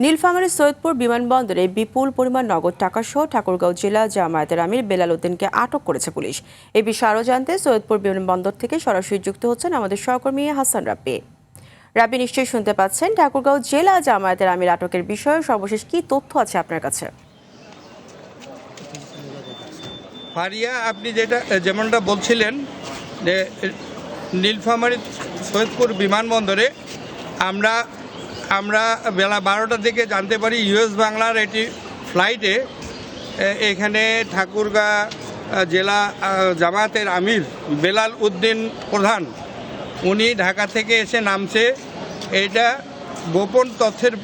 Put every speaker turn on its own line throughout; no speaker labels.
নীলফামারীর সৈয়দপুর বিমানবন্দরে বিপুল পরিমাণ নগদ টাকা সহ ঠাকুরগাঁও জেলা জামায়াতের আমির বেলাল উদ্দিনকে আটক করেছে পুলিশ। এই বিষয়ে আরও জানতে সৈয়দপুর বিমানবন্দর থেকে সরাসরি যুক্ত হচ্ছেন আমাদের সহকর্মী হাসান রাব্বি। রাব্বি, নিশ্চয়ই শুনতে পাচ্ছেন, ঠাকুরগাঁও জেলা জামায়াতের আমির আটকের বিষয়ে সর্বশেষ কি তথ্য আছে আপনার কাছে?
ফারিয়া, আপনি যেমনটা বলছিলেন যে নীলফামারী সৈয়দপুর বিমানবন্দরে আমরা বেলা 12টার দিকে জানতে পারি ইউএস বাংলার একটি ফ্লাইটে এখানে ঠাকুরগাঁ জেলা জামায়াতের আমির বেলাল উদ্দিন প্রধান উনি ঢাকা থেকে এসে নামছে। এইটা গোপন তথ্যের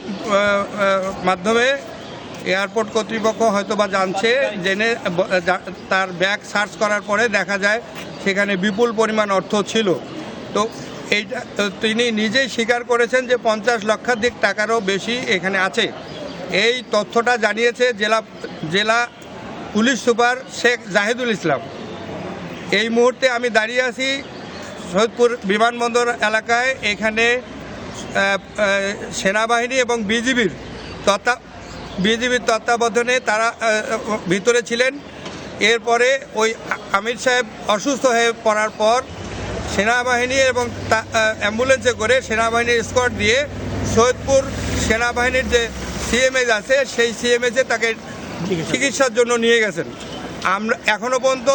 মাধ্যমে এয়ারপোর্ট কর্তৃপক্ষ হয়তোবা জানছে, জেনে তার ব্যাগ সার্চ করার পরে দেখা যায় সেখানে বিপুল পরিমাণ অর্থ ছিল। তো এইটা তিনি নিজেই স্বীকার করেছেন যে 50 লক্ষাধিক টাকারও বেশি এখানে আছে। এই তথ্যটা জানিয়েছে জেলা পুলিশ সুপার শেখ জাহিদুল ইসলাম। এই মুহূর্তে আমি দাঁড়িয়ে আছি সৈয়দপুর বিমানবন্দর এলাকায়। এখানে সেনাবাহিনী এবং বিজিবির তত্ত্বাবধানে তারা ভিতরে ছিলেন। এরপরে ওই আমির সাহেব অসুস্থ হয়ে পড়ার পর সেনাবাহিনী এবং অ্যাম্বুলেন্সে করে সেনাবাহিনীর স্কোয়াড দিয়ে সৈয়দপুর সেনাবাহিনীর যে সিএমএইচ আছে সেই সিএমএইচে তাকে চিকিৎসার জন্য নিয়ে গেছেন। আমরা এখনও পর্যন্ত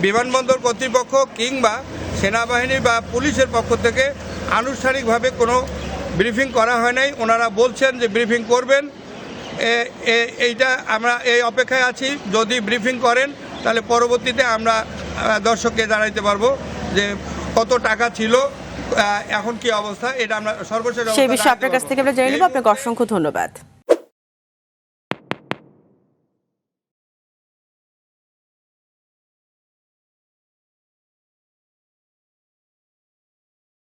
বিমানবন্দর কর্তৃপক্ষ কিংবা সেনাবাহিনী বা পুলিশের পক্ষ থেকে আনুষ্ঠানিকভাবে কোনো ব্রিফিং করা হয় নাই। ওনারা বলছেন যে ব্রিফিং করবেন। এইটা আমরা এই অপেক্ষায় আছি। যদি ব্রিফিং করেন তাহলে পরবর্তীতে আমরা দর্শককে জানাইতে পারবো যে কত টাকা ছিল, এখন কি অবস্থা, এটা আমরা সর্বশেষ
সেই বিষয়ে আপনার কাছ থেকে আমরা জেনে নেব। আপনাকে অসংখ্য ধন্যবাদ।